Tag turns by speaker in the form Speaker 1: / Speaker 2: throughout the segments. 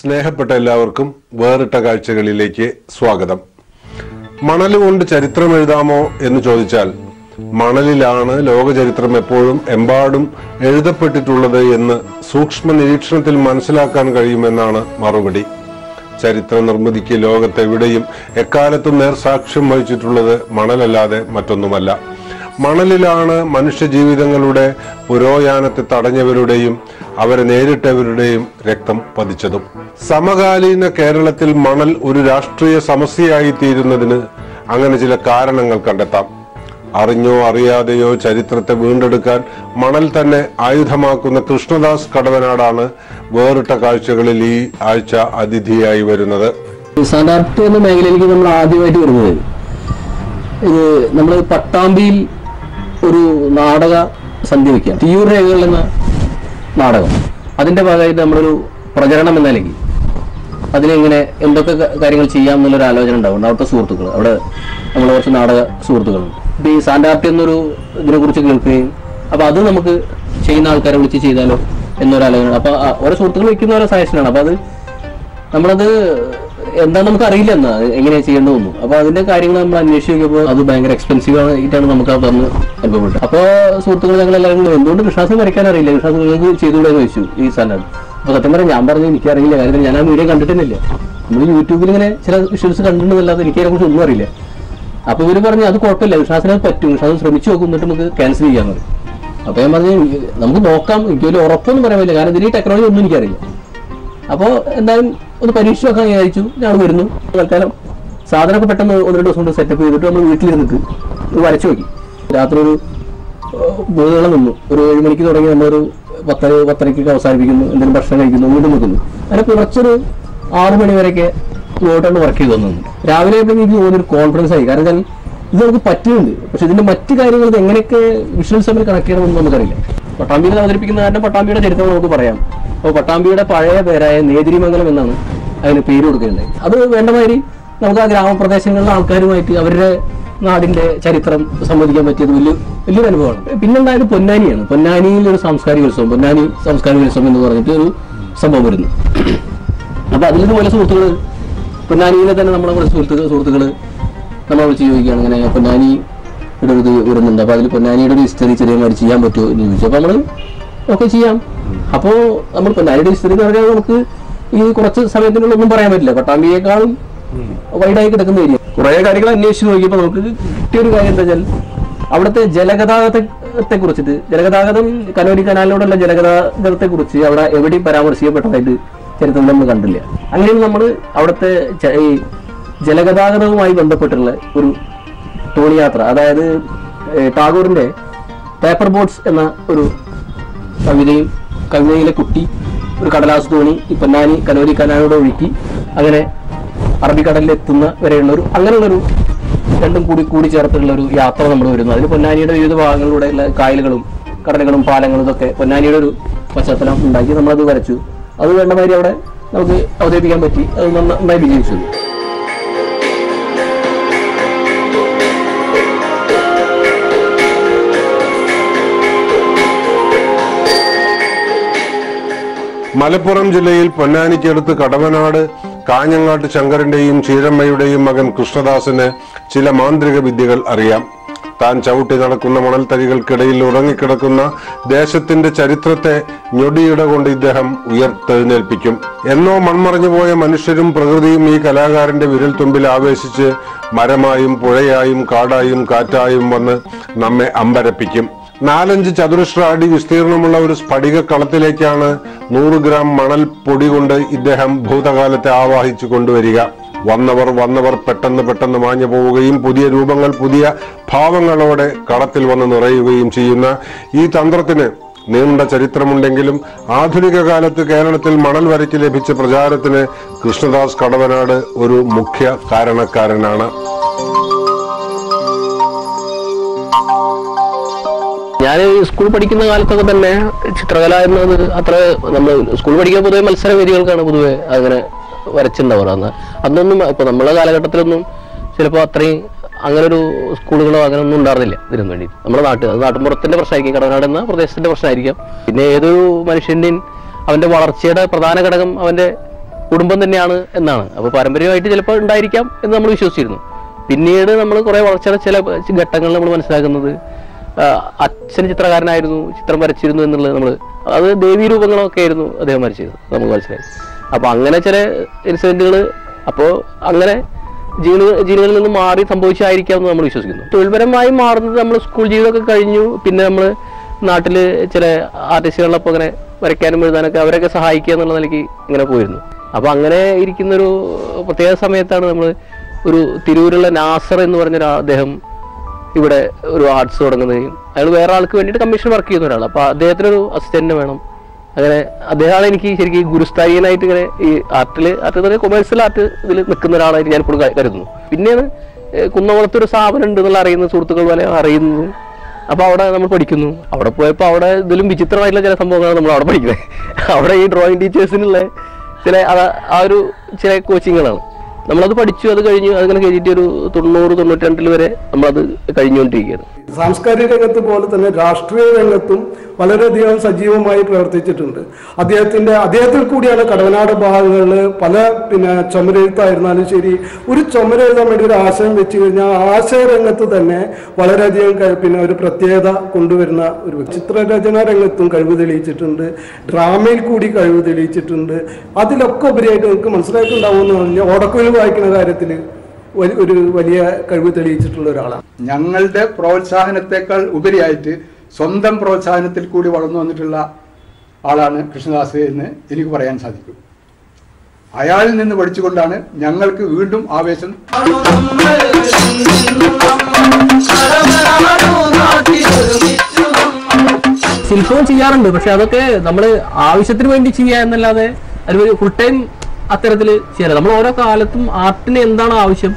Speaker 1: സ്നേഹപ്പെട്ട എല്ലാവർക്കും വേറിട്ട കാഴ്ചകളിലേക്ക് സ്വാഗതം. മണൽ കൊണ്ട് ചരിത്രം എഴുതാമോ എന്ന് ചോദിച്ചാൽ മണലിലാണ് ലോക ചരിത്രം എപ്പോഴും എമ്പാടും എഴുതപ്പെട്ടിട്ടുള്ളത് എന്ന് സൂക്ഷ്മ നിരീക്ഷണത്തിൽ മനസ്സിലാക്കാൻ കഴിയുമെന്നാണ് മറുപടി. ചരിത്ര നിർമ്മിതിക്ക് ലോകത്തെവിടെയും എക്കാലത്തും നേർസാക്ഷ്യം വഹിച്ചിട്ടുള്ളത് മണലല്ലാതെ മറ്റൊന്നുമല്ല. മണലിലാണ് മനുഷ്യ ജീവിതങ്ങളുടെ പുരോയാനത്തെ തടഞ്ഞവരുടെയും അവരെ നേരിട്ടവരുടെയും രക്തം പതിച്ചതും. സമകാലീന കേരളത്തിൽ മണൽ ഒരു രാഷ്ട്രീയ സമസ്യയായി തീരുന്നതിന് അങ്ങനെ ചില കാരണങ്ങൾ കണ്ടെത്താം. അറിഞ്ഞോ അറിയാതെയോ ചരിത്രത്തെ വീണ്ടെടുക്കാൻ മണൽ തന്നെ ആയുധമാക്കുന്ന കൃഷ്ണദാസ് കടവനാടാണ് വേറിട്ട കാഴ്ചകളിൽ ഈ ആഴ്ച അതിഥിയായി വരുന്നത്.
Speaker 2: സാധാരണ എന്ന മേഖലയിലേക്ക് നമ്മൾ ആദ്യമായിട്ട് വരുന്നത് ഇത് നമ്മൾ പട്ടാമ്പിയിൽ ഒരു നാടക സന്ധ്യ വയ്ക്കാം, തിയൂർ രേഖകൾ എന്ന നാടകം. അതിന്റെ ഭാഗമായിട്ട് നമ്മളൊരു പ്രചരണം എന്ന നിലയ്ക്ക് അതിലെങ്ങനെ എന്തൊക്കെ കാര്യങ്ങൾ ചെയ്യാം എന്നുള്ളൊരു ആലോചന ഉണ്ടാവും. അവിടുത്തെ സുഹൃത്തുക്കൾ, അവിടെ നമ്മൾ കുറച്ച് നാടക സുഹൃത്തുക്കളുണ്ട്. ഇപ്പൊ ഈ സാൻഡാർട്ടി എന്നൊരു ഇതിനെ കുറിച്ച് കേൾക്കുകയും അപ്പൊ അത് നമുക്ക് ചെയ്യുന്ന ആൾക്കാരെ വിളിച്ച് ചെയ്താലോ എന്നൊരു ആലോചന. അപ്പൊ ഓരോ സുഹൃത്തുക്കൾ വയ്ക്കുന്ന ഓരോ സജഷനാണ്. അപ്പൊ അത് നമ്മളത് എന്താ നമുക്ക് അറിയില്ല എന്നാ എങ്ങനെയാ ചെയ്യേണ്ടതെന്നു. അപ്പൊ അതിന്റെ കാര്യങ്ങൾ നമ്മൾ അന്വേഷിച്ച് നോക്കിയപ്പോൾ അത് ഭയങ്കര എക്സ്പെൻസീവ് ആയിട്ടാണ് നമുക്ക് അത് തന്ന് അനുഭവപ്പെട്ടത്. അപ്പൊ സുഹൃത്തുക്കൾ ഞങ്ങൾ എല്ലാവരും എന്തുകൊണ്ട് കൃഷ്ണദാസിന് വരയ്ക്കാൻ അറിയില്ല, കൃഷ്ണദാസിലേക്ക് ചെയ്തുകൂടെ എന്ന് ചോദിച്ചു ഈ സാൻഡാർട്ടി. അപ്പൊ സത്യം പറയാം, ഞാൻ പറഞ്ഞു എനിക്കറിയില്ല, കാര്യം ഞാൻ ആ വീഡിയോ കണ്ടിട്ടില്ല. നമ്മൾ യൂട്യൂബിൽ ഇങ്ങനെ ചില വിഷ്വൽസ് കണ്ടിട്ടുണ്ടെന്നല്ലാതെ എനിക്ക് അതിനെ കുറിച്ച് ഒന്നും അറിയില്ല. അപ്പൊ ഇവര് പറഞ്ഞു അത് കുഴപ്പമില്ല, കൃഷ്ണദാസിനെ പറ്റും, കൃഷ്ണദാസ് ശ്രമിച്ചു നോക്കും, എന്നിട്ട് നമുക്ക് ക്യാൻസൽ ചെയ്യാന്ന് പറയും. അപ്പൊ ഞാൻ പറഞ്ഞു നമുക്ക് നോക്കാം, എനിക്ക് വലിയ ഉറപ്പൊന്നും പറയാൻ പറ്റില്ല, കാരണം ഇതിന് ഈ ടെക്നോളജി ഒന്നും എനിക്കറിയില്ല. അപ്പോൾ എന്തായാലും ഒന്ന് പരീക്ഷ വെക്കാൻ വിചാരിച്ചു. ഞാൻ വരുന്നു, തൽക്കാലം സാധനമൊക്കെ പെട്ടെന്ന് 1-2 ദിവസം കൊണ്ട് സെറ്റപ്പ് ചെയ്തിട്ട് നമ്മൾ വീട്ടിലിരുന്നിട്ട് വരച്ചു നോക്കി. രാത്രി ഒരു ബോധുകളും നിന്നു. ഒരു 7 മണിക്ക് തുടങ്ങി നമ്മളൊരു 10-10:30 അവസാനിപ്പിക്കുന്നു, എന്തെങ്കിലും ഭക്ഷണം കഴിക്കുന്നു, വീണ്ടും നിൽക്കുന്നു. അങ്ങനെ കുറച്ചൊരു 6 മണി വരെയൊക്കെ ഇങ്ങോട്ടാണ് വർക്ക് ചെയ്ത് തന്നു. രാവിലെ എനിക്ക് തോന്നിയൊരു കോൺഫിഡൻസ് ആയി, കാരണം ഇത് നമുക്ക് പറ്റുന്നുണ്ട്. പക്ഷെ ഇതിന്റെ മറ്റു കാര്യങ്ങൾ ഇത് എങ്ങനെയൊക്കെ വിഷ്വൽസ് തമ്മിൽ കണക്ട് ചെയ്യണമെന്ന് നമുക്കറിയില്ല. പട്ടാമ്പിയിൽ അവതരിപ്പിക്കുന്ന കാരണം പട്ടാമ്പിയുടെ ചരിത്രം നമുക്ക് പറയാം. അപ്പോൾ പട്ടാമ്പിയുടെ പഴയ പേരായ നേതിരിമംഗലം എന്നാണ് അതിന് പേര് കൊടുക്കേണ്ടത്. അത് വേണ്ട മാതിരി നമുക്ക് ആ ഗ്രാമപ്രദേശങ്ങളിലെ ആൾക്കാരുമായിട്ട് അവരുടെ നാടിന്റെ ചരിത്രം സംവദിക്കാൻ പറ്റിയത് വലിയൊരു അനുഭവമാണ്. പിന്നുണ്ടായത് പൊന്നാനിയാണ്. പൊന്നാനിയിൽ ഒരു സാംസ്കാരിക ഉത്സവം, പൊന്നാനി സാംസ്കാരിക ഉത്സവം എന്ന് പറഞ്ഞിട്ട് ഒരു സംഭവം വരുന്നു. അപ്പൊ അതിൽ പോലെ സുഹൃത്തുക്കൾ പൊന്നാനിയിലെ തന്നെ നമ്മളെ സുഹൃത്തുക്കൾ നമ്മളെ വിളിച്ച് ചോദിക്കുകയാണ്, ഇങ്ങനെ പൊന്നാനിയുടെ ഒരു ഇത് വരുന്നുണ്ട്, അപ്പൊ അതിൽ പൊന്നാനിയുടെ ഒരു ഹിസ്റ്ററി ചെറിയമാതിരി ചെയ്യാൻ പറ്റുമോ എന്ന് ചോദിച്ചു. അപ്പൊ നമ്മൾ ഒക്കെ ചെയ്യാം. അപ്പോൾ നമ്മൾ പൊന്നാനിയുടെ ഹിസ്റ്ററി എന്ന് പറഞ്ഞാൽ നമുക്ക് ഈ കുറച്ച് സമയത്തിനുള്ളൊന്നും പറയാൻ പറ്റില്ല. പട്ടാമ്പിയേക്കാളും വൈഡായി കിടക്കുന്ന ഏരിയ. കുറെ കാര്യങ്ങൾ അന്വേഷിച്ച് നോക്കിയപ്പോൾ നമുക്ക് കിട്ടിയൊരു കാര്യം എന്താ വെച്ചാൽ അവിടുത്തെ ജലഗതാഗതത്തെ കുറിച്ചിട്ട്, ജലഗതാഗതം കനോലി കനാലിലൂടെയുള്ള ജലഗതാഗതത്തെ കുറിച്ച് അവിടെ എവിടെയും പരാമർശിക്കപ്പെട്ടതായിട്ട് ചരിത്രം നമ്മൾ കണ്ടില്ല. അങ്ങനെയാണ് നമ്മൾ അവിടുത്തെ ഈ ജലഗതാഗതവുമായി ബന്ധപ്പെട്ടുള്ള ഒരു തോണിയാത്ര, അതായത് ടാഗോറിന്റെ പേപ്പർ ബോട്ട്സ് എന്ന ഒരു കവിതയിലെ കുട്ടി ഒരു കടലാസ് തോണി ഈ പൊന്നാനി കനോലി കനാലിലൂടെ ഒഴുക്കി അങ്ങനെ അറബിക്കടലിൽ എത്തുന്ന വരെയുള്ളൊരു അങ്ങനെയുള്ളൊരു രണ്ടും കൂടി ചേർത്തുള്ള ഒരു യാത്ര നമ്മൾ വരുന്നു. അതിൽ പൊന്നാനിയുടെ വിവിധ ഭാഗങ്ങളിലൂടെയുള്ള കായലുകളും കടലുകളും പാലങ്ങളും ഇതൊക്കെ പൊന്നാനിയുടെ ഒരു പശ്ചാത്തലം ഉണ്ടാക്കി നമ്മളത് വരച്ചു. അത് വേണ്ട മാതിരി അവിടെ നമുക്ക് അവതരിപ്പിക്കാൻ പറ്റി. അത് നന്നായി വിജയിച്ചു.
Speaker 1: മലപ്പുറം ജില്ലയിൽ പൊന്നാനിക്കടുത്ത് കടവനാട് കാഞ്ഞങ്ങാട്ട് ശങ്കരന്റെയും ചീരമ്മയുടെയും മകൻ കൃഷ്ണദാസിന് ചില മാന്ത്രിക വിദ്യകൾ അറിയാം. താൻ ചവിട്ടി നടക്കുന്ന മണൽത്തരികൾക്കിടയിൽ ഉറങ്ങിക്കിടക്കുന്ന ദേശത്തിന്റെ ചരിത്രത്തെ ഞൊടിയിട കൊണ്ട് ഇദ്ദേഹം ഉയർത്തെഴുന്നേൽപ്പിക്കും. എന്നോ മൺമറഞ്ഞുപോയ മനുഷ്യരും പ്രകൃതിയും ഈ കലാകാരന്റെ വിരൽത്തുമ്പിൽ ആവേശിച്ച് മരമായും പുഴയായും കാടായും കാറ്റായും വന്ന് നമ്മെ അമ്പരപ്പിക്കും. 4-5 ചതുരശ്ര അടി വിസ്തീർണമുള്ള ഒരു സ്ഫടിക കളത്തിലേക്കാണ് 100 ഗ്രാം മണൽ പൊടി കൊണ്ട് ഇദ്ദേഹം ഭൂതകാലത്തെ ആവാഹിച്ചു കൊണ്ടുവരിക. വന്നവർ പെട്ടെന്ന് മാഞ്ഞു പോവുകയും പുതിയ രൂപങ്ങൾ പുതിയ ഭാവങ്ങളോടെ കളത്തിൽ വന്ന് നിറയുകയും ചെയ്യുന്ന ഈ തന്ത്രത്തിന് നീണ്ട ചരിത്രമുണ്ടെങ്കിലും ആധുനിക കാലത്ത് കേരളത്തിൽ മണൽ വരയ്ക്ക് ലഭിച്ച പ്രചാരത്തിന് കൃഷ്ണദാസ് കടവനാട് ഒരു മുഖ്യ കാരണക്കാരനാണ്.
Speaker 2: ഞാൻ സ്കൂൾ പഠിക്കുന്ന കാലത്തൊക്കെ തന്നെ ചിത്രകല എന്നത് അത്ര നമ്മൾ സ്കൂൾ പഠിക്കാൻ പൊതുവെ മത്സരവേദികൾക്കാണ് പൊതുവെ അങ്ങനെ വരച്ചിട്ടുണ്ടാവുക. അന്നൊന്നും ഇപ്പൊ നമ്മളെ കാലഘട്ടത്തിലൊന്നും ചിലപ്പോൾ അത്രയും അങ്ങനെ ഒരു സ്കൂളുകളോ അങ്ങനെ ഒന്നും ഉണ്ടായിരുന്നില്ല ഇതിനു വേണ്ടി. നമ്മുടെ നാട്ടിൻപുറത്തിന്റെ പ്രശ്നമായിരിക്കും, കടവനാട് എന്ന പ്രദേശത്തിന്റെ പ്രശ്നമായിരിക്കാം. പിന്നെ ഏതൊരു മനുഷ്യന്റെയും അവന്റെ വളർച്ചയുടെ പ്രധാന ഘടകം അവന്റെ കുടുംബം തന്നെയാണ് എന്നാണ്. അപ്പോൾ പാരമ്പര്യമായിട്ട് ചിലപ്പോൾ ഉണ്ടായിരിക്കാം എന്ന് നമ്മൾ വിശ്വസിച്ചിരുന്നു. പിന്നീട് നമ്മൾ കുറേ വളർച്ചയുടെ ചില ഘട്ടങ്ങളിൽ നമ്മൾ മനസ്സിലാക്കുന്നത് അച്ഛൻ ചിത്രകാരനായിരുന്നു, ചിത്രം വരച്ചിരുന്നു എന്നുള്ളത് അത് ദേവീ രൂപങ്ങളൊക്കെ ആയിരുന്നു അദ്ദേഹം വരച്ചത് നമുക്ക് മനസ്സിലായി. അപ്പോൾ അങ്ങനെ ചില ഇൻസിഡൻറ്റുകൾ അപ്പോൾ അങ്ങനെ ജീനുകളിൽ നിന്ന് മാറി സംഭവിച്ചായിരിക്കാം എന്ന് നമ്മൾ വിശ്വസിക്കുന്നു. തൊഴിൽപരമായി മാറുന്നത് നമ്മൾ സ്കൂൾ ജീവിതമൊക്കെ കഴിഞ്ഞു. പിന്നെ നമ്മൾ നാട്ടിൽ ചില ആർട്ടിസ്റ്റുകളൊപ്പം അങ്ങനെ വരയ്ക്കാനും എഴുതാനൊക്കെ അവരൊക്കെ സഹായിക്കുക എന്നുള്ള നിലയ്ക്ക് ഇങ്ങനെ പോയിരുന്നു. അപ്പോൾ അങ്ങനെ ഇരിക്കുന്നൊരു പ്രത്യേക സമയത്താണ് നമ്മൾ ഒരു തിരൂരുള്ള നാസർ എന്ന് പറഞ്ഞൊരു അദ്ദേഹം ഇവിടെ ഒരു ആർട്സ് തുടങ്ങുന്നതും അയാൾ വേറെ ആൾക്ക് വേണ്ടിയിട്ട് കമ്മീഷൻ വർക്ക് ചെയ്യുന്ന ഒരാൾ. അപ്പോൾ അദ്ദേഹത്തിനൊരു അസിസ്റ്റന്റ് വേണം. അങ്ങനെ അദ്ദേഹമാണ് എനിക്ക് ശരിക്കും ഗുരുസ്ഥായീനായിട്ട് ഇങ്ങനെ ഈ ആർട്ട് കൊമേഴ്സ്യൽ ആർട്ട് ഇതിൽ നിൽക്കുന്ന ഒരാളായിട്ട് ഞാൻ ഇപ്പോൾ കരുതുന്നു. പിന്നെയാണ് കുന്നംകുളത്തൊരു സ്ഥാപനം ഉണ്ട് എന്നുള്ള അറിയുന്ന സുഹൃത്തുക്കൾ പോലെ അറിയുന്നതും. അപ്പോൾ അവിടെ നമ്മൾ പഠിക്കുന്നു. അവിടെ പോയപ്പോൾ അവിടെ ഇതിലും വിചിത്രമായിട്ടുള്ള ചില സംഭവങ്ങളാണ് നമ്മൾ അവിടെ പഠിക്കുന്നത്. അവിടെ ഈ ഡ്രോയിങ് ടീച്ചേഴ്സിനുള്ള ചില ചില കോച്ചിങ്ങുകളാണ്. നമ്മളത് പഠിച്ചു, അത് കഴിഞ്ഞു. അതിങ്ങനെ കഴിഞ്ഞിട്ട് ഒരു 90-92 വരെ നമ്മളത് കഴിഞ്ഞുകൊണ്ടിരിക്കുകയാണ്.
Speaker 3: സാംസ്കാരിക രംഗത്ത് പോലെ തന്നെ രാഷ്ട്രീയ രംഗത്തും വളരെയധികം സജീവമായി പ്രവർത്തിച്ചിട്ടുണ്ട്. അദ്ദേഹത്തിൽ കൂടിയാണ് കടവനാട് ഭാഗങ്ങളിൽ പല ചുമരെഴുത്തായിരുന്നാലും ശരി, ഒരു ചുമരെഴുതാൻ വേണ്ടി ഒരു ആശയം വെച്ച് കഴിഞ്ഞാൽ ആശയരംഗത്ത് തന്നെ വളരെയധികം ഒരു പ്രത്യേകത കൊണ്ടുവരുന്ന ഒരു ചിത്രരചനാ രംഗത്തും കഴിവ് തെളിയിച്ചിട്ടുണ്ട്, ഡ്രാമയിൽ കൂടി കഴിവ് തെളിയിച്ചിട്ടുണ്ട്. അതിലൊക്കെ ഉപരിയായിട്ട് നിങ്ങൾക്ക് മനസ്സിലായിട്ടുണ്ടാവുമെന്ന് പറഞ്ഞാൽ ഓടക്കുഴൽ വായിക്കുന്ന കാര്യത്തിൽ ഒരു വലിയ കഴിവ് തെളിയിച്ചിട്ടുള്ള ഒരാളാണ്.
Speaker 4: ഞങ്ങളുടെ പ്രോത്സാഹനത്തെക്കാൾ ഉപരിയായിട്ട് സ്വന്തം പ്രോത്സാഹനത്തിൽ കൂടി വളർന്നു വന്നിട്ടുള്ള ആളാണ് കൃഷ്ണദാസ് എന്ന് എനിക്ക് പറയാൻ സാധിക്കും. അയാളിൽ നിന്ന് പഠിച്ചുകൊണ്ടാണ് ഞങ്ങൾക്ക് വീണ്ടും ആവേശം.
Speaker 2: ശില്പവും ചെയ്യാറുണ്ട്, പക്ഷെ അതൊക്കെ നമ്മൾ ആവശ്യത്തിന് വേണ്ടി ചെയ്യുക എന്നല്ലാതെ അത് ഫുൾ ടൈം അത്തരത്തിൽ ചെയ്യാറ്. നമ്മൾ ഓരോ കാലത്തും ആർട്ടിന് എന്താണ് ആവശ്യം,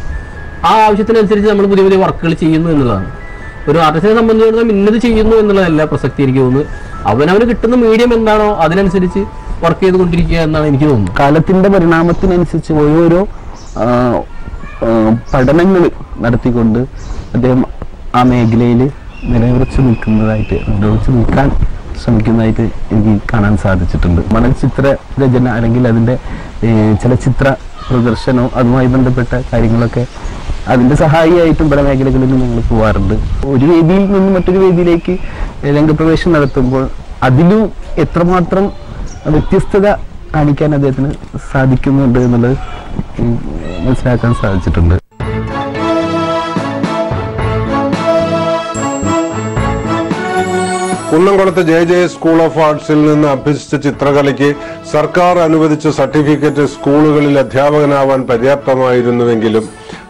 Speaker 2: ആ ആവശ്യത്തിനനുസരിച്ച് നമ്മൾ പുതിയ പുതിയ വർക്കുകൾ ചെയ്യുന്നു എന്നുള്ളതാണ്. ഒരു ആർട്ടിസ്റ്റിനെ സംബന്ധിച്ചിടത്തോളം ഇന്നത് ചെയ്യുന്നു എന്നുള്ളതല്ല പ്രസക്തി. എനിക്ക് തോന്നുന്നു അവനവന് കിട്ടുന്ന മീഡിയം എന്താണോ അതിനനുസരിച്ച് വർക്ക് ചെയ്തുകൊണ്ടിരിക്കുക എന്നാണ് എനിക്ക് തോന്നുന്നത്.
Speaker 5: കാലത്തിന്റെ പരിണാമത്തിനനുസരിച്ച് ഓരോരോ പഠനങ്ങൾ നടത്തിക്കൊണ്ട് അദ്ദേഹം ആ മേഖലയിൽ നിലയുറച്ച് നിൽക്കാൻ ശ്രമിക്കുന്നതായിട്ട് എനിക്ക് കാണാൻ സാധിച്ചിട്ടുണ്ട്. മണൽ ചിത്ര രചന അല്ലെങ്കിൽ അതിൻ്റെ ചലച്ചിത്ര പ്രദർശനവും അതുമായി ബന്ധപ്പെട്ട കാര്യങ്ങളൊക്കെ അതിൻ്റെ സഹായിയായിട്ടും പല മേഖലകളിലും ഞങ്ങൾ പോകാറുണ്ട്. ഒരു വേദിയിൽ നിന്ന് മറ്റൊരു വേദിയിലേക്ക് രംഗപ്രവേശനം നടത്തുമ്പോൾ അതിലും എത്രമാത്രം വ്യത്യസ്തത കാണിക്കാൻ അദ്ദേഹത്തിന് സാധിക്കുന്നുണ്ട് എന്നുള്ളത് മനസ്സിലാക്കാൻ സാധിച്ചിട്ടുണ്ട്.
Speaker 1: കുന്നംകുളത്ത് JJ സ്കൂൾ ഓഫ് ആർട്സിൽ നിന്ന് അഭ്യസിച്ച ചിത്രകലയ്ക്ക് സർക്കാർ അനുവദിച്ച സർട്ടിഫിക്കറ്റ് സ്കൂളുകളിൽ അധ്യാപകനാവാൻ പര്യാപ്തമായിരുന്നുവെങ്കിലും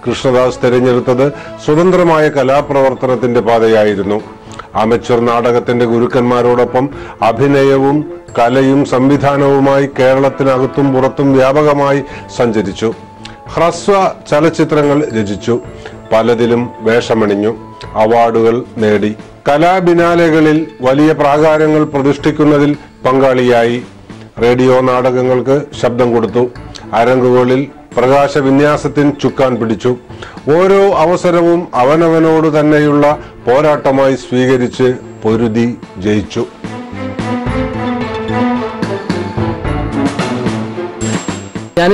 Speaker 1: കൃഷ്ണദാസ് തിരഞ്ഞെടുത്തത് സ്വതന്ത്രമായ കലാപ്രവർത്തനത്തിന്റെ പാതയായിരുന്നു. അമച്വർ നാടകത്തിന്റെ ഗുരുക്കന്മാരോടൊപ്പം അഭിനയവും കലയും സംവിധാനവുമായി കേരളത്തിനകത്തും പുറത്തും വ്യാപകമായി സഞ്ചരിച്ചു. ഹ്രസ്വ ചലച്ചിത്രങ്ങൾ രചിച്ചു, പലതിലും വേഷമണിഞ്ഞു, അവാർഡുകൾ നേടി. കലാബിനാലകളിൽ വലിയ പ്രാകാരങ്ങൾ പ്രതിഷ്ഠിക്കുന്നതിൽ പങ്കാളിയായി. റേഡിയോ നാടകങ്ങൾക്ക് ശബ്ദം കൊടുത്തു. അരങ്ങുകളിൽ പ്രകാശവിന്യാസത്തിന് ചുക്കാൻ പിടിച്ചു. ഓരോ അവസരവും അവനവനോട് തന്നെയുള്ള പോരാട്ടമായി സ്വീകരിച്ച് പൊരുതി ജയിച്ചു.
Speaker 2: ഞാൻ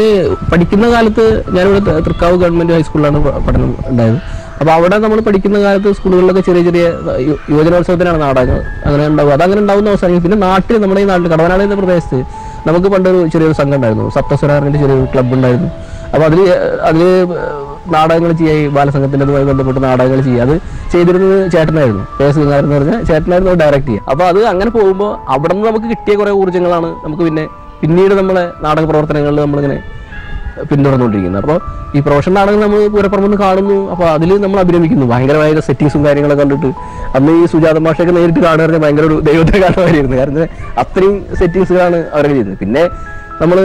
Speaker 2: പഠിക്കുന്ന കാലത്ത് ഞാനിവിടെ തൃക്കാവ് ഗവൺമെന്റ് ഹൈസ്കൂളിലാണ് പഠനം ഉണ്ടായത്. അപ്പോൾ അവിടെ നമ്മൾ പഠിക്കുന്ന കാലത്ത് സ്കൂളുകളിലൊക്കെ ചെറിയ ചെറിയ യുവജനോത്സവത്തിനാണ് നാടകങ്ങൾ അങ്ങനെ ഉണ്ടാവുക. അതങ്ങനെ ഉണ്ടാവുന്ന അവസാനം പിന്നെ നമ്മുടെ ഈ നാട്ടിൽ കടവനാട് എന്ന പ്രദേശത്ത് നമുക്ക് പണ്ടൊരു ചെറിയൊരു സംഘം ഉണ്ടായിരുന്നു, സപ്തസ്വരാറിന്റെ ചെറിയൊരു ക്ലബ്ബ് ഉണ്ടായിരുന്നു. അപ്പോൾ അതിൽ നാടകങ്ങൾ ചെയ്യുക, ബാലസംഘത്തിൻ്റെതുമായി ബന്ധപ്പെട്ട് നാടകങ്ങൾ ചെയ്യുക, അത് ചെയ്തിരുന്നത് ചേട്ടനായിരുന്നു. ശ്രീകാരൻ എന്ന് പറഞ്ഞാൽ ചേട്ടനായിരുന്നു ഡയറക്റ്റ് ചെയ്യുക. അപ്പോൾ അത് അങ്ങനെ പോകുമ്പോൾ അവിടെ നിന്ന് നമുക്ക് കിട്ടിയ കുറേ ഊർജ്ജങ്ങളാണ് നമുക്ക് പിന്നീട് നമ്മളെ നാടക പ്രവർത്തനങ്ങളിൽ നമ്മളിങ്ങനെ പിന്തുടർന്നുകൊണ്ടിരിക്കുന്നത്. അപ്പോൾ ഈ പ്രൊഫഷണൽ നാടകം നമ്മൾ പൂരപ്പുറമെന്ന് കാണുന്നു, അപ്പോൾ അതിൽ നമ്മൾ അഭിനമിക്കുന്നു. ഭയങ്കരമായ സെറ്റിങ്സും കാര്യങ്ങളൊക്കെ കണ്ടിട്ട് അന്ന് ഈ സുജാത മാഷയൊക്കെ നേരിട്ട് കാണുക പറഞ്ഞാൽ ഭയങ്കര ഒരു ദൈവത്തെ കാണുമായിരുന്നു. കാരണം അത്രയും സെറ്റിങ്സുകളാണ് അവരൊക്കെ ചെയ്തത്. പിന്നെ നമ്മൾ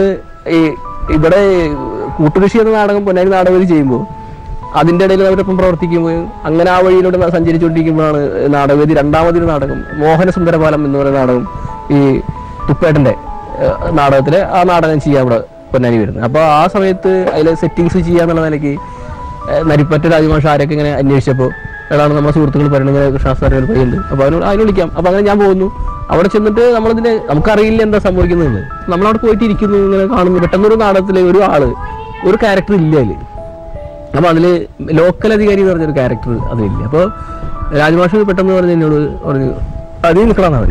Speaker 2: ഇവിടെ കൂട്ടുകൃഷി എന്ന നാടകം പൊന്നാനി നാടകം ചെയ്യുമ്പോൾ അതിൻ്റെ ഇടയിൽ അവരൊപ്പം പ്രവർത്തിക്കുമ്പോൾ അങ്ങനെ ആ വഴിയിലൂടെ സഞ്ചരിച്ചുകൊണ്ടിരിക്കുമ്പോഴാണ് നാടകവേദി രണ്ടാമതൊരു നാടകം മോഹനസുന്ദരപാലം എന്ന് പറയുന്ന നാടകം ഈ തുപ്പേട്ടൻ്റെ നാടകത്തിലെ ആ നാടകം ചെയ്യാൻ ഇവിടെ പൊന്നാനി വരുന്നത്. അപ്പോൾ ആ സമയത്ത് അതിലെ സെറ്റിങ്സ് ചെയ്യാന്നുള്ള നിലയ്ക്ക് നരിപ്പറ്റ രാജമാഷ് ആരൊക്കെ ഇങ്ങനെ അന്വേഷിച്ചപ്പോൾ ഏതാണ് നമ്മുടെ സുഹൃത്തുക്കൾ പറയുന്നത് ഇങ്ങനെ കൃഷ്ണദാസ് സാറുകൾ പറയുന്നുണ്ട്, അപ്പോൾ അതിന് വിളിക്കാം. അപ്പോൾ അങ്ങനെ ഞാൻ പോകുന്നു. അവിടെ ചെന്നിട്ട് നമ്മളിതിനെ നമുക്കറിയില്ല എന്താ സംഭവിക്കുന്നത്. നമ്മളവിടെ പോയിട്ട് ഇരിക്കുന്നു, ഇങ്ങനെ കാണുന്നു. പെട്ടെന്നൊരു നാടകത്തിലെ ഒരു ക്യാരക്ടർ ഇല്ല അതിൽ. അപ്പോൾ അതിൽ ലോക്കൽ അധികാരി എന്ന് പറഞ്ഞൊരു ക്യാരക്ടർ അതിലില്ല. അപ്പോൾ രാജ്മാഷ് പെട്ടെന്ന് പറഞ്ഞ് എന്നോട് പറഞ്ഞു അതിൽ നിൽക്കണമെന്നാണ് അവർ.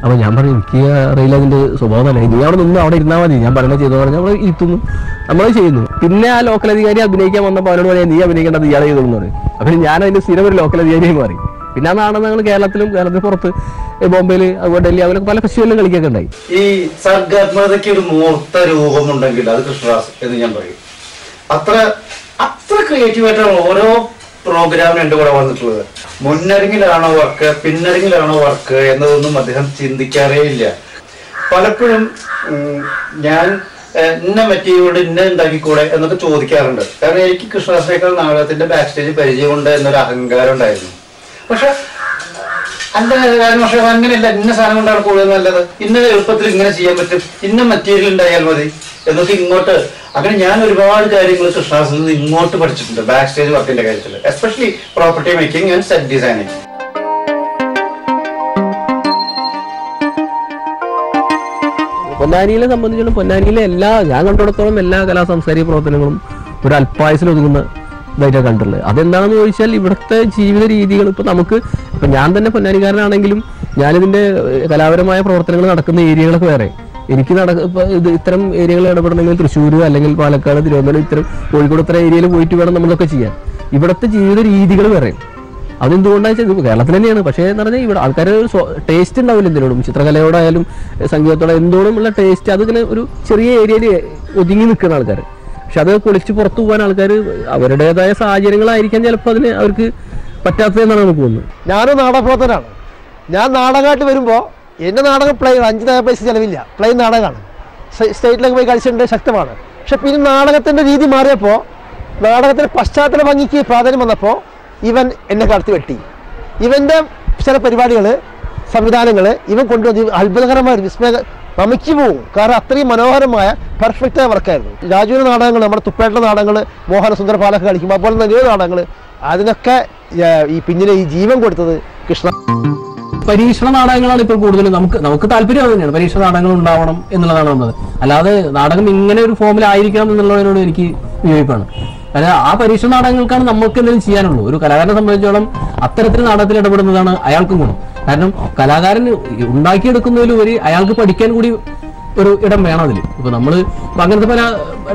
Speaker 2: അപ്പോൾ ഞാൻ പറഞ്ഞു എനിക്ക് അറിയില്ല അതിൻ്റെ സ്വഭാവം അല്ല, നീ അവിടെ നിന്ന് അവിടെ ഇരുന്നാൽ മതി, ഞാൻ പറയുന്നത് ചെയ്തു പറഞ്ഞാൽ നമ്മൾ ഇരുത്തുന്നു, നമ്മൾ ചെയ്യുന്നു. പിന്നെ ആ ലോക്കൽ അധികാരി അഭിനയിക്കാൻ വന്നപ്പോൾ അവരോട് പറയാം നീ അഭിനയിക്കേണ്ടത് ഇയാളെ ചെയ്തു എന്ന് പറയും. അപ്പോൾ ഞാൻ അതിൻ്റെ സ്ഥിരം ഒരു ലോക്കൽ അധികാരിയായി മാറി. പിന്നെ ആ നാടകങ്ങൾ കേരളത്തിന് പുറത്ത് ബോംബെയിൽ അതുപോലെ ഡൽഹി അവരൊക്കെ പല ഫെസ്റ്റിവലിലും കളിക്കൊക്കെ ഉണ്ടായി.
Speaker 6: ഈ സർഗാത്മകതയ്ക്ക് ഒരു മൂർത്ത രൂപമുണ്ടെങ്കിൽ അത് കൃഷ്ണദാസ് എന്ന് ഞാൻ പറയും. അത്ര ക്രിയേറ്റീവായിട്ടാണ് ഓരോ പ്രോഗ്രാമിനും എൻ്റെ കൂടെ വന്നിട്ടുള്ളത്. മുന്നരങ്ങിലാണോ വർക്ക് പിന്നരങ്ങിലാണോ വർക്ക് എന്നതൊന്നും അദ്ദേഹം ചിന്തിക്കാറേ ഇല്ല. പലപ്പോഴും ഞാൻ ഇന്ന മെറ്റീരിയൽ ഇന്ന ഉണ്ടാക്കിക്കൂടെ എന്നൊക്കെ ചോദിക്കാറുണ്ട്. കാരണം എനിക്ക് കൃഷ്ണദാസിനേക്കാൾ നാടകത്തിന്റെ ബാക്ക് സ്റ്റേജ് പരിചയമുണ്ട് എന്നൊരു അഹങ്കാരം ഉണ്ടായിരുന്നു. പക്ഷെ പക്ഷെ അങ്ങനെയല്ല, ഇന്ന സാധനം കൊണ്ടാണ് കൂടുതൽ നല്ലത്, ഇന്ന എളുപ്പത്തിൽ ഇങ്ങനെ ചെയ്യാൻ പറ്റും, ഇന്ന മെറ്റീരിയൽ ഉണ്ടായാൽ മതി എന്നൊക്കെ ഇങ്ങോട്ട് അങ്ങനെ ഞാൻ ഒരുപാട് കാര്യങ്ങൾ കൃഷ്ണദാസിൽ നിന്ന് ഇങ്ങോട്ട് പഠിച്ചിട്ടുണ്ട് ബാക്ക് സ്റ്റേജ് വർക്കിന്റെ കാര്യത്തിൽ, especially property making and set designing.
Speaker 2: പൊന്നാനിയിലെ സംബന്ധിച്ചിടത്തോളം പൊന്നാനിയിലെ ഞാൻ കണ്ടിടത്തോളം എല്ലാ കലാ സാംസ്കാരിക പ്രവർത്തനങ്ങളും ഒരു അല്പായുസിൽ ഒതുങ്ങുന്ന ഇതായിട്ടാണ് കണ്ടിട്ടുള്ളത്. അതെന്താണെന്ന് ചോദിച്ചാൽ ഇവിടുത്തെ ജീവിത രീതികൾ ഇപ്പം ഞാൻ തന്നെ പൊന്നാനിക്കാരനാണെങ്കിലും ഞാനിതിൻ്റെ കലാപരമായ പ്രവർത്തനങ്ങൾ നടക്കുന്ന ഏരിയകളൊക്കെ വേറെ. എനിക്ക് ഇത്തരം ഏരിയകളിൽ ഇടപെടണമെങ്കിൽ തൃശ്ശൂർ അല്ലെങ്കിൽ പാലക്കാട്, തിരുവനന്തപുരം, ഇത്തരം കോഴിക്കോട് ഇത്തരം ഏരിയയിൽ പോയിട്ട് വേണം നമ്മളൊക്കെ ചെയ്യാൻ. ഇവിടുത്തെ ജീവിത രീതികൾ വേറെ. അതെന്തുകൊണ്ടാണെന്ന് വെച്ചാൽ കേരളത്തിൽ തന്നെയാണ്. പക്ഷേ എന്ന് പറഞ്ഞാൽ ഇവിടെ ആൾക്കാർ ടേസ്റ്റ് ഉണ്ടാവില്ല എന്തിനോടും, ചിത്രകലയോടായാലും സംഗീതത്തോടെ എന്തോടുമുള്ള ടേസ്റ്റ് അതിങ്ങനെ ഒരു ചെറിയ ഏരിയയിൽ ഒതുങ്ങി നിൽക്കുന്ന ആൾക്കാർ. പക്ഷെ അത് പൊളിച്ച് പുറത്തു പോകാൻ ആൾക്കാർ അവരുടേതായ സാഹചര്യങ്ങളായിരിക്കാം ചിലപ്പോൾ അതിന് അവർക്ക് പറ്റാത്തതെന്നാണ് നമുക്ക് തോന്നുന്നത്.
Speaker 7: ഞാനും നാടകപ്രവർത്തനാണ്. ഞാൻ നാടകമായിട്ട് വരുമ്പോൾ എൻ്റെ നാടകം പ്ലെയിൻ 5 പൈസ ചിലവില്ല, പ്ലെയിൻ നാടകമാണ്. സ്റ്റേറ്റിലേക്ക് പോയി കളിച്ചിട്ടുണ്ട്, ശക്തമാണ്. പക്ഷെ പിന്നെ നാടകത്തിൻ്റെ രീതി മാറിയപ്പോൾ നാടകത്തിൻ്റെ പശ്ചാത്തല ഭംഗിക്ക് പ്രാധാന്യം വന്നപ്പോൾ ഇവൻ എന്നെ കടത്തി വെട്ടി. ഇവൻ്റെ ചില പരിപാടികൾ സംവിധാനങ്ങൾ ഇവൻ കൊണ്ടുവന്ന് അത്ഭുതകരമായ വിസ്മയ നമിച്ചു പോകും. കാരണം അത്രയും മനോഹരമായ പെർഫെക്റ്റായ വർക്കായിരുന്നു. രാജുവിൻ്റെ നാടകങ്ങൾ, നമ്മുടെ തുപ്പേട്ട നാടകങ്ങൾ, മോഹനസുന്ദര പാലൊക്കെ കളിക്കുമ്പോൾ അതുപോലെ തന്നെ നാടകങ്ങൾ, അതിനൊക്കെ ഈ പിന്നിലെ ഈ ജീവൻ കൊടുത്തത് കൃഷ്ണ.
Speaker 2: പരീക്ഷണ നാടകങ്ങളാണ് ഇപ്പോൾ കൂടുതലും നമുക്ക് താല്പര്യം അത് തന്നെയാണ്. പരീക്ഷണ നാടകങ്ങൾ ഉണ്ടാവണം എന്നുള്ളതാണ് വന്നത്. അല്ലാതെ നാടകം ഇങ്ങനെ ഒരു ഫോമിലായിരിക്കണം എന്നുള്ളതിനോട് എനിക്ക് വിയോജിപ്പാണ്. കാരണം ആ പരീക്ഷണ നാടകങ്ങൾക്കാണ് നമുക്ക് എന്തെങ്കിലും ചെയ്യാനുള്ളൂ. ഒരു കലാകാരനെ സംബന്ധിച്ചോളം അത്തരത്തിൽ നാടകത്തിൽ ഇടപെടുന്നതാണ് അയാൾക്കും ഗുണം. കാരണം കലാകാരൻ ഉണ്ടാക്കിയെടുക്കുന്നതിലുപരി അയാൾക്ക് പഠിക്കാൻ കൂടി ഒരു ഇടം വേണം അതിൽ. ഇപ്പോൾ അങ്ങനത്തെ പല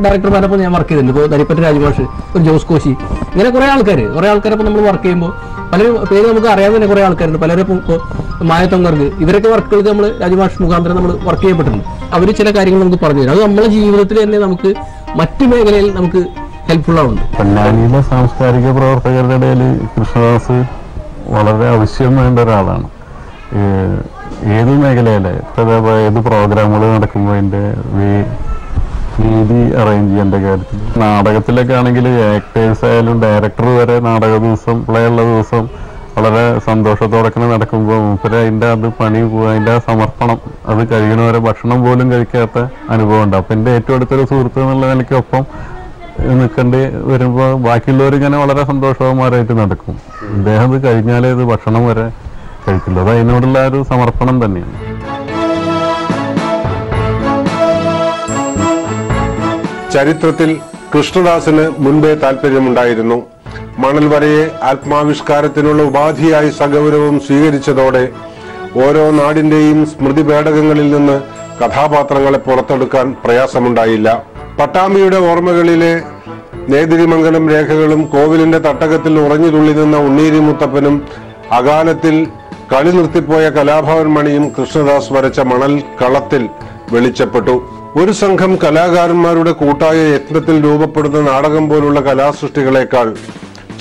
Speaker 2: ഡയറക്ടർമാരപ്പോൾ ഞാൻ വർക്ക് ചെയ്തിട്ടുണ്ട്. ഇപ്പോൾ നരിപ്പറ്റ രാജ്മാഷ്, ഒരു ജോസ് കോശി, ഇങ്ങനെ കുറേ ആൾക്കാരപ്പോൾ നമ്മൾ വർക്ക് ചെയ്യുമ്പോൾ പലരും പേര് നമുക്ക് അറിയാതെ തന്നെ കുറേ ആൾക്കാരുണ്ട്. പലരും ഇപ്പോൾ മായത്തൊങ്കർക്ക് ഇവരൊക്കെ വർക്കുകൾക്ക് നമ്മൾ രാജ്മാഷ് മുഖാന്തരം നമ്മൾ വർക്ക് ചെയ്യപ്പെട്ടിട്ടുണ്ട്. അവർ ചില കാര്യങ്ങൾ നമുക്ക് പറഞ്ഞു തരും. അത് നമ്മുടെ ജീവിതത്തിൽ തന്നെ നമുക്ക് മറ്റു മേഖലയിൽ നമുക്ക് ഹെൽപ്ഫുൾ ആവുന്നുണ്ട്.
Speaker 5: പൊന്നാനിയിലെ സാംസ്കാരിക പ്രവർത്തകരുടെ ഇടയിൽ കൃഷ്ണദാസ് വളരെ ആവശ്യം വേണ്ട ഒരാളാണ്. ഏത് മേഖലയിലെ ഏത് പ്രോഗ്രാമുകൾ നടക്കുമ്പോൾ അതിൻ്റെ രീതി അറേഞ്ച് ചെയ്യേണ്ട കാര്യത്തിൽ നാടകത്തിലൊക്കെ ആണെങ്കിൽ ആക്ടേഴ്സ് ആയാലും ഡയറക്ടർ വരെ നാടക ദിവസം പ്ലേ ഉള്ള ദിവസം വളരെ സന്തോഷത്തോടെ നടക്കുമ്പോൾ മൂപ്പര് അതിൻ്റെ പണി പോവുക, അതിൻ്റെ സമർപ്പണം അത് കഴിയണവരെ ഭക്ഷണം പോലും കഴിക്കാത്ത അനുഭവം ഉണ്ട്. അപ്പം എൻ്റെ ഏറ്റവും അടുത്തൊരു സുഹൃത്ത് എന്നുള്ള നിലയ്ക്കൊപ്പം നിൽക്കേണ്ടി വരുമ്പോൾ ബാക്കിയുള്ളവരിങ്ങനെ വളരെ സന്തോഷവാന്മാരായിട്ട് നടക്കും. അദ്ദേഹം ഇത് കഴിഞ്ഞാലേ ഇത് ഭക്ഷണം വരെ കഴിക്കുള്ളൂ. അത് അതിനോടുള്ള ഒരു സമർപ്പണം തന്നെയാണ്.
Speaker 1: ചരിത്രത്തിൽ കൃഷ്ണദാസിന് മുൻപേ താല്പര്യമുണ്ടായിരുന്നു. മണൽ വരയെ ആത്മാവിഷ്കാരത്തിനുള്ള ഉപാധിയായി സഗൗരവം സ്വീകരിച്ചതോടെ ഓരോ നാടിന്റെയും സ്മൃതി പേടകങ്ങളിൽ നിന്ന് കഥാപാത്രങ്ങളെ പുറത്തെടുക്കാൻ പ്രയാസമുണ്ടായില്ല. പട്ടാമ്പിയുടെ ഓർമ്മകളിലെ നേതിരിമംഗലം രേഖകളും കോവിലിന്റെ തട്ടകത്തിൽ ഉറഞ്ഞുതുള്ളി നിന്ന ഉണ്ണീരി മുത്തപ്പനും അകാലത്തിൽ കളി നിർത്തിപ്പോയ കലാഭവൻ മണിയും കൃഷ്ണദാസ് വരച്ച മണൽ കളത്തിൽ വെളിച്ചപ്പെട്ടു. ഒരു സംഘം കലാകാരന്മാരുടെ കൂട്ടായ യത്നത്തിൽ രൂപപ്പെടുന്ന നാടകം പോലുള്ള കലാസൃഷ്ടികളെക്കാൾ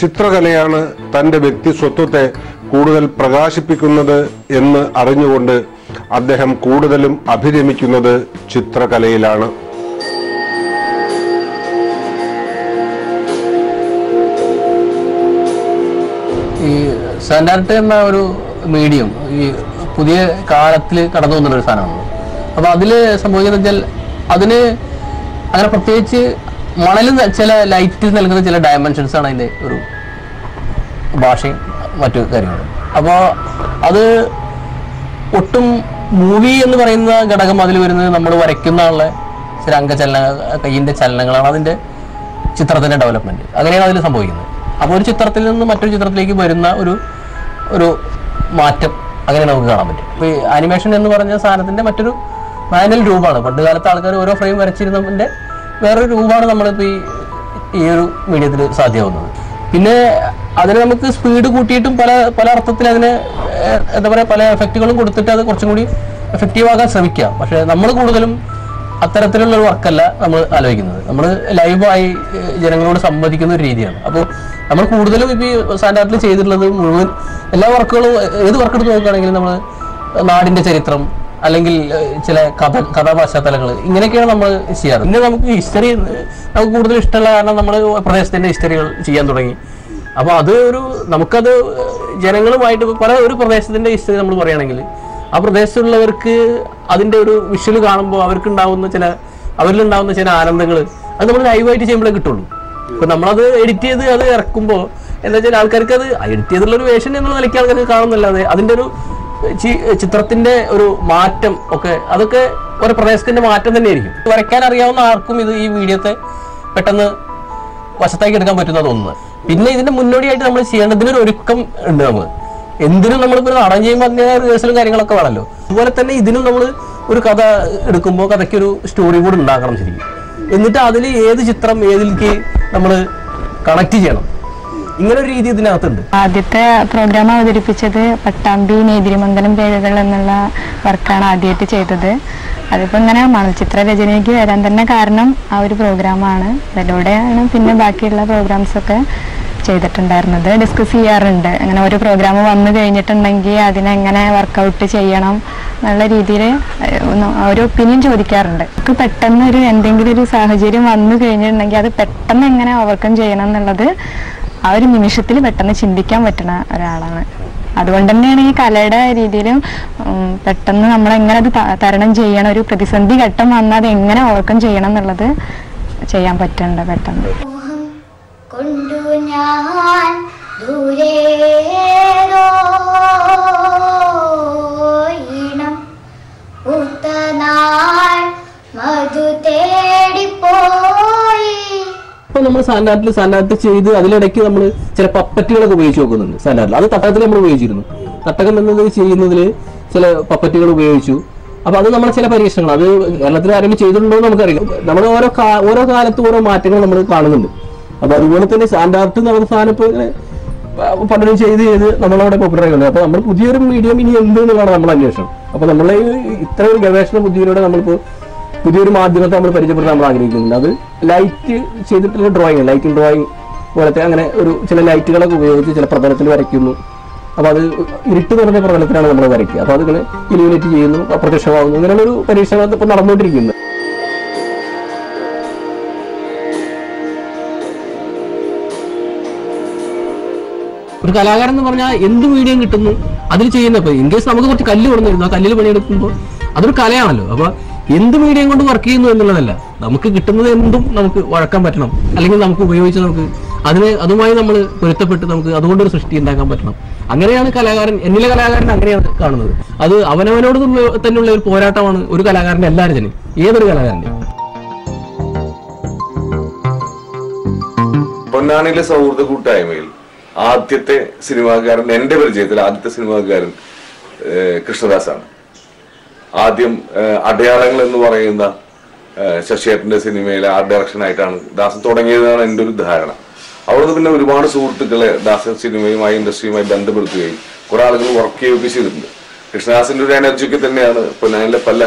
Speaker 1: ചിത്രകലയാണ് തന്റെ വ്യക്തിസ്വത്വത്തെ കൂടുതൽ പ്രകാശിപ്പിക്കുന്നത് എന്ന് അറിഞ്ഞുകൊണ്ട് അദ്ദേഹം കൂടുതലും അഭിരമിക്കുന്നത് ചിത്രകലയിലാണ്.
Speaker 2: ഈ സാൻഡാർട്ട് എന്ന ഒരു മീഡിയം ഈ പുതിയ കാലത്തിൽ കടന്നു വന്നൊരു സാധനമാണ്. അപ്പോൾ അതിൽ സംഭവിക്കുന്നത് വെച്ചാൽ അതിന് അങ്ങനെ പ്രത്യേകിച്ച് മണലിൽ ചില ലൈറ്റ് നൽകുന്ന ചില ഡയമെൻഷൻസ് ആണ് അതിൻ്റെ ഒരു ഭാഷയും മറ്റു കാര്യങ്ങളും. അപ്പോൾ അത് ഒട്ടും മൂവി എന്ന് പറയുന്ന ഘടകം അതിൽ വരുന്നത് നമ്മൾ വരയ്ക്കുന്ന ആളുടെ ചില കയ്യിൻ്റെ ചലനങ്ങളാണ് അതിൻ്റെ ചിത്രത്തിൻ്റെ ഡെവലപ്മെൻറ്റ്. അങ്ങനെയാണ് അതിൽ സംഭവിക്കുന്നത്. അപ്പോൾ ഒരു ചിത്രത്തിൽ നിന്ന് മറ്റൊരു ചിത്രത്തിലേക്ക് വരുന്ന ഒരു മാറ്റം അങ്ങനെ നമുക്ക് കാണാൻ പറ്റും. ഇപ്പോൾ ഈ ആനിമേഷൻ എന്ന് പറഞ്ഞ സാധനത്തിൻ്റെ മറ്റൊരു മാനുവൽ രൂപമാണ്. പണ്ട് കാലത്ത് ആൾക്കാർ ഓരോ ഫ്രെയിം വരച്ചിരുന്നതിൻ്റെ വേറൊരു രൂപമാണ് നമ്മളിപ്പോൾ ഈ ഒരു മീഡിയത്തിൽ സാധ്യമാവുന്നത്. പിന്നെ അതിന് നമുക്ക് സ്പീഡ് കൂട്ടിയിട്ടും പല അർത്ഥത്തിൽ അതിന് എന്താ പറയുക പല എഫക്റ്റുകളും കൊടുത്തിട്ട് അത് കുറച്ചും കൂടി എഫക്റ്റീവ് ആകാൻ ശ്രമിക്കാം. പക്ഷേ നമ്മൾ കൂടുതലും അത്തരത്തിലുള്ളൊരു വർക്കല്ല നമ്മൾ ആലോചിക്കുന്നത്. നമ്മൾ ലൈവായി ജനങ്ങളോട് സംവദിക്കുന്ന ഒരു രീതിയാണ്. അപ്പോൾ നമ്മൾ കൂടുതലും ഇപ്പോൾ ഈ സാൻഡാർട്ടിൽ ചെയ്തിട്ടുള്ളത് മുഴുവൻ എല്ലാ വർക്കുകളും ഏത് വർക്ക് എടുത്ത് നോക്കുകയാണെങ്കിലും നമ്മൾ നാടിൻ്റെ ചരിത്രം അല്ലെങ്കിൽ ചില കഥാപശ്ചാത്തലങ്ങൾ ഇങ്ങനെയൊക്കെയാണ് നമ്മൾ ചെയ്യാറ്. പിന്നെ നമുക്ക് ഹിസ്റ്ററി നമുക്ക് കൂടുതൽ ഇഷ്ടമുള്ള കാരണം നമ്മൾ പ്രദേശത്തിൻ്റെ ഹിസ്റ്ററികൾ ചെയ്യാൻ തുടങ്ങി. അപ്പോൾ അത് നമുക്കത് ജനങ്ങളുമായിട്ട് ഒരു പ്രദേശത്തിൻ്റെ ഹിസ്റ്ററി നമ്മൾ പറയുകയാണെങ്കിൽ ആ പ്രദേശത്തുള്ളവർക്ക് അതിൻ്റെ ഒരു വിഷ്വൽ കാണുമ്പോൾ അവരിലുണ്ടാവുന്ന ചില ആനന്ദങ്ങൾ അത് നമ്മൾ ലൈവായിട്ട് ചെയ്യുമ്പോഴേ കിട്ടുള്ളൂ. ഇപ്പം നമ്മളത് എഡിറ്റ് ചെയ്ത് അത് ഇറക്കുമ്പോൾ എന്താ വെച്ചാൽ ആൾക്കാർക്ക് അത് എഡിറ്റ് ചെയ്തുള്ളൊരു വേഷൻ എന്നുള്ള നിലയ്ക്ക് ആൾക്കാർക്ക് കാണുന്നില്ലാതെ അതിൻ്റെ ഒരു ചിത്രത്തിൻ്റെ ഒരു മാറ്റം അതൊക്കെ ഒരു പ്രദേശത്തിൻ്റെ മാറ്റം തന്നെയായിരിക്കും. വരയ്ക്കാൻ അറിയാവുന്ന ആർക്കും ഈ വീഡിയോത്തെ പെട്ടെന്ന് വശത്താക്കി എടുക്കാൻ പറ്റുന്നത് ഒന്ന്. പിന്നെ ഇതിൻ്റെ മുന്നോടിയായിട്ട് നമ്മൾ ചെയ്യേണ്ടതിനൊരു ഒരുക്കം ഉണ്ട്. നമുക്ക് എന്തിനും നമ്മളിപ്പോൾ നാടകം ചെയ്യുമ്പോൾ അതിൻ്റെ റിഹേഴ്സലും കാര്യങ്ങളൊക്കെ വേണമല്ലോ. അതുപോലെ തന്നെ ഇതിനും നമ്മൾ ഒരു കഥ എടുക്കുമ്പോൾ കഥയ്ക്കൊരു സ്റ്റോറി കൂടി ഉണ്ടാക്കണം ശരിക്കും. എന്നിട്ട് അതിൽ ഏത് ചിത്രം ഏതിലേക്ക് നമ്മൾ കണക്ട് ചെയ്യണം, ഇങ്ങനെ ഒരു രീതി ഇതിനകത്തുണ്ട്.
Speaker 8: ആദ്യത്തെ പ്രോഗ്രാം അവതരിപ്പിച്ചത് പട്ടാമ്പി നേതിരിമംഗലം പേരുകൾ എന്നുള്ള വർക്കാണ് ആദ്യമായിട്ട് ചെയ്തത്. അതിപ്പോൾ ഇങ്ങനെ മണൽചിത്ര രചനയ്ക്ക് വരാൻ തന്നെ കാരണം ആ ഒരു പ്രോഗ്രാമാണ്. അതിലൂടെയാണ് പിന്നെ ബാക്കിയുള്ള പ്രോഗ്രാംസൊക്കെ ചെയ്തിട്ടുണ്ടായിരുന്നത്. ഡിസ്കസ് ചെയ്യാറുണ്ട്, അങ്ങനെ ഒരു പ്രോഗ്രാം വന്നു കഴിഞ്ഞിട്ടുണ്ടെങ്കിൽ അതിനെങ്ങനെ വർക്കൗട്ട് ചെയ്യണം എന്നുള്ള രീതിയിൽ ഒരു ഒപ്പീനിയൻ ചോദിക്കാറുണ്ട്. നമുക്ക് പെട്ടെന്ന് എന്തെങ്കിലും ഒരു സാഹചര്യം വന്നു കഴിഞ്ഞിട്ടുണ്ടെങ്കിൽ അത് പെട്ടെന്ന് എങ്ങനെ ഓവർകം ചെയ്യണം എന്നുള്ളത് ആ ഒരു നിമിഷത്തിൽ പെട്ടെന്ന് ചിന്തിക്കാൻ പറ്റുന്ന ഒരാളാണ്. അതുകൊണ്ട് തന്നെയാണ് ഈ കലയുടെ രീതിയിലും പെട്ടെന്ന് നമ്മളെങ്ങനെ അത് തരണം ചെയ്യണം, ഒരു പ്രതിസന്ധി ഘട്ടം വന്നാൽ അത് എങ്ങനെ ഓവർകം ചെയ്യണം എന്നുള്ളത് ചെയ്യാൻ പറ്റുന്നുണ്ട് പെട്ടെന്ന്.
Speaker 9: കൊണ്ടു ഞാൻ ദൂരെ മധു തേടിപ്പോയി.
Speaker 2: ഇപ്പൊ നമ്മൾ സാൻഡാർട്ട് ചെയ്ത് അതിലിടയ്ക്ക് നമ്മൾ ചില പപ്പറ്റുകളൊക്കെ ഉപയോഗിച്ച് നോക്കുന്നുണ്ട്. സാൻഡാർട്ടിൽ അത് തട്ടകത്തിൽ നമ്മൾ ഉപയോഗിച്ചിരുന്നു. തട്ടകം എന്നത് ചെയ്യുന്നതിൽ ചില പപ്പറ്റുകൾ ഉപയോഗിച്ചു. അപ്പൊ അത് നമ്മുടെ ചില പരീക്ഷണങ്ങൾ, അത് കേരളത്തിൽ ആരെങ്കിലും ചെയ്തിട്ടുണ്ടോ എന്ന് നമുക്കറിയാം. നമ്മൾ ഓരോ കാലത്തും ഓരോ മാറ്റങ്ങൾ നമ്മൾ കാണുന്നുണ്ട്. അപ്പൊ അതുപോലെ തന്നെ സാൻഡാർട്ട് എന്ന് പറയുന്ന സാധനം ഇപ്പൊ പലരും ചെയ്ത് നമ്മളവിടെ പോപ്പുലർ ആയി. അപ്പൊ നമ്മൾ പുതിയൊരു മീഡിയം ഇനി എന്ത് എന്നുള്ളതാണ് നമ്മൾ അന്വേഷണം. അപ്പൊ നമ്മളെ ഇത്ര ഒരു ഗവേഷണ ബുദ്ധിയിലൂടെ നമ്മളിപ്പോ പുതിയൊരു മാധ്യമത്തെ നമ്മൾ പരിചയപ്പെടുത്താൻ നമ്മൾ ആഗ്രഹിക്കുന്നുണ്ട്. അത് ലൈറ്റ് ചെയ്തിട്ടുള്ള ഡ്രോയിങ്, ലൈറ്റിംഗ് ഡ്രോയിങ് പോലത്തെ അങ്ങനെ ചില ലൈറ്റുകളൊക്കെ ഉപയോഗിച്ച് ചില പ്രതലത്തിൽ വരയ്ക്കുന്നു. അപ്പൊ അത് ഇരുട്ട് നിറഞ്ഞ പ്രതലത്തിലാണ് നമ്മൾ വരയ്ക്കുക. അപ്പൊ അതിങ്ങനെ ഇലുമിനേറ്റ് ചെയ്യുന്നു, അപ്രത്യക്ഷമാകുന്നു. ഇങ്ങനെയുള്ളൊരു പരീക്ഷണം ഇപ്പൊ നടന്നുകൊണ്ടിരിക്കുന്നത്. ഒരു കലാകാരൻ എന്ന് പറഞ്ഞാൽ എന്ത് മീഡിയം കിട്ടുന്നു അതിൽ ചെയ്യുന്നപ്പോൾ ഇൻ കേസ് നമുക്ക് കുറച്ച് കല്ല് കൊണ്ടുവരുന്നു, ആ കല്ലിൽ പണിയെടുക്കുമ്പോൾ അതൊരു കലയാണല്ലോ. അപ്പൊ എന്ത് മീഡിയം കൊണ്ട് വർക്ക് ചെയ്യുന്നു എന്നുള്ളതല്ല, നമുക്ക് കിട്ടുന്നത് എന്തും നമുക്ക് വഴക്കാൻ പറ്റണം, അല്ലെങ്കിൽ നമുക്ക് ഉപയോഗിച്ച് നമുക്ക് അതുമായി നമ്മൾ പൊരുത്തപ്പെട്ട് നമുക്ക് അതുകൊണ്ടൊരു സൃഷ്ടി ഉണ്ടാക്കാൻ പറ്റണം. അങ്ങനെയാണ് എന്നിലെ കലാകാരൻ അങ്ങനെയാണ് കാണുന്നത്. അത് അവനവനോട് തന്നെയുള്ള ഒരു പോരാട്ടമാണ് ഒരു കലാകാരൻ്റെ എല്ലാ രചനയും, ഏതൊരു കലാകാരൻ്റെ.
Speaker 10: പൊന്നാനിയിലെ സൗഹൃദ കൂട്ടായ്മയിൽ ആദ്യത്തെ സിനിമാകാരൻ, എന്റെ പരിചയത്തിൽ ആദ്യത്തെ സിനിമാകാരൻ കൃഷ്ണദാസാണ്. ആദ്യം അടയാളങ്ങൾ എന്ന് പറയുന്ന ശശിയേട്ടന്റെ സിനിമയിലെ ആർട്ട് ഡയറക്ഷൻ ആയിട്ടാണ് ദാസൻ തുടങ്ങിയതാണ് എൻ്റെ ഒരു ധാരണ. അവിടുന്ന് പിന്നെ ഒരുപാട് സുഹൃത്തുക്കളെ ദാസൻ സിനിമയുമായി ഇൻഡസ്ട്രിയുമായി ബന്ധപ്പെടുത്തുകയും കുറെ ആളുകൾ വർക്ക് ചെയ്യുകയൊക്കെ ചെയ്തിട്ടുണ്ട്. കൃഷ്ണദാസിന്റെ ഒരു എനർജിക്ക് തന്നെയാണ് പൊന്നാനിലെ പല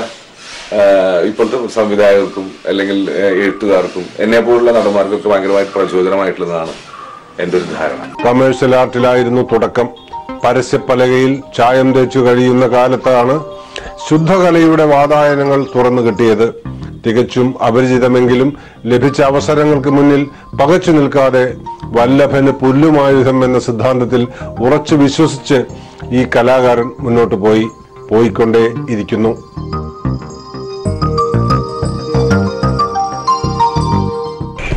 Speaker 10: ഇപ്പോഴത്തെ സംവിധായകർക്കും അല്ലെങ്കിൽ എഴുത്തുകാർക്കും എന്നെ പോലുള്ള നടന്മാർക്കൊക്കെ ഭയങ്കരമായിട്ട് പ്രചോദനമായിട്ടുള്ളതാണ് എൻ്റെ ഒരു ധാരണ.
Speaker 1: കമേഴ്ഷ്യൽ ആർട്ടിലായിരുന്നു തുടക്കം. പരസ്യപ്പലകയിൽ ചായം തേച്ചു കഴിയുന്ന കാലത്താണ് ശുദ്ധകലയുടെ വാതായനങ്ങൾ തുറന്നു കിട്ടിയത്. തികച്ചും അപരിചിതമെങ്കിലും ലഭിച്ച അവസരങ്ങൾക്ക് മുന്നിൽ പകച്ചു നിൽക്കാതെ വല്ലഭന് പുല്ലുമായുധം എന്ന സിദ്ധാന്തത്തിൽ ഉറച്ചു വിശ്വസിച്ച് ഈ കലാകാരൻ മുന്നോട്ട് പോയിക്കൊണ്ടേ ഇരിക്കുന്നു.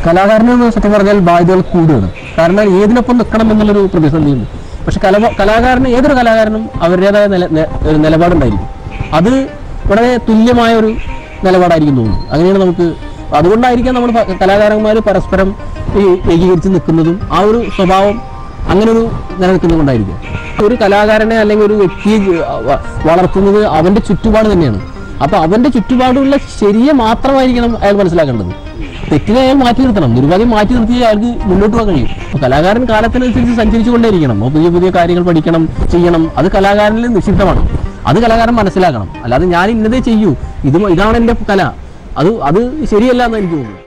Speaker 2: കലാകാരന് സത്യം പറഞ്ഞാൽ ബാധ്യതകൾ കൂടുതലാണ്. കാരണം ഏതിനൊപ്പം നിൽക്കണം എന്നുള്ളൊരു പ്രതിസന്ധിയുണ്ട്. പക്ഷെ കലാകാരന് ഏതൊരു കലാകാരനും അവരുടേതായ ഒരു നിലപാടുണ്ടായിരിക്കും. അത് വളരെ തുല്യമായ ഒരു നിലപാടായിരിക്കും തോന്നുന്നു. അങ്ങനെയാണ് നമുക്ക്, അതുകൊണ്ടായിരിക്കാം നമ്മൾ കലാകാരന്മാർ പരസ്പരം ഏകീകരിച്ച് നിൽക്കുന്നതും ആ ഒരു സ്വഭാവം അങ്ങനെ ഒരു നിലനിൽക്കുന്നത് കൊണ്ടായിരിക്കും. ഒരു കലാകാരനെ അല്ലെങ്കിൽ ഒരു വ്യക്തിയെ വളർത്തുന്നത് അവന്റെ ചുറ്റുപാട് തന്നെയാണ്. അപ്പൊ അവന്റെ ചുറ്റുപാടുള്ള ശരിയെ മാത്രമായിരിക്കണം അയാൾ മനസ്സിലാക്കേണ്ടത്. തെറ്റിനെ അയാൾ മാറ്റി നിർത്തണം. നിരുപാധികം മാറ്റി നിർത്തി അയാൾക്ക് മുന്നോട്ട് പോകാൻ കഴിയും. അപ്പൊ കലാകാരൻ കാലത്തിനനുസരിച്ച് സഞ്ചരിച്ചു കൊണ്ടേയിരിക്കണം. പുതിയ പുതിയ കാര്യങ്ങൾ പഠിക്കണം, ചെയ്യണം. അത് കലാകാരനിൽ നിഷിദ്ധമാണ്. അത് കലാകാരൻ മനസ്സിലാക്കണം. അല്ലാതെ ഞാൻ ഇന്നതേ ചെയ്യൂ, ഇതാണ് എൻ്റെ കല, അത് ശരിയല്ല എന്ന് എനിക്ക് തോന്നുന്നു.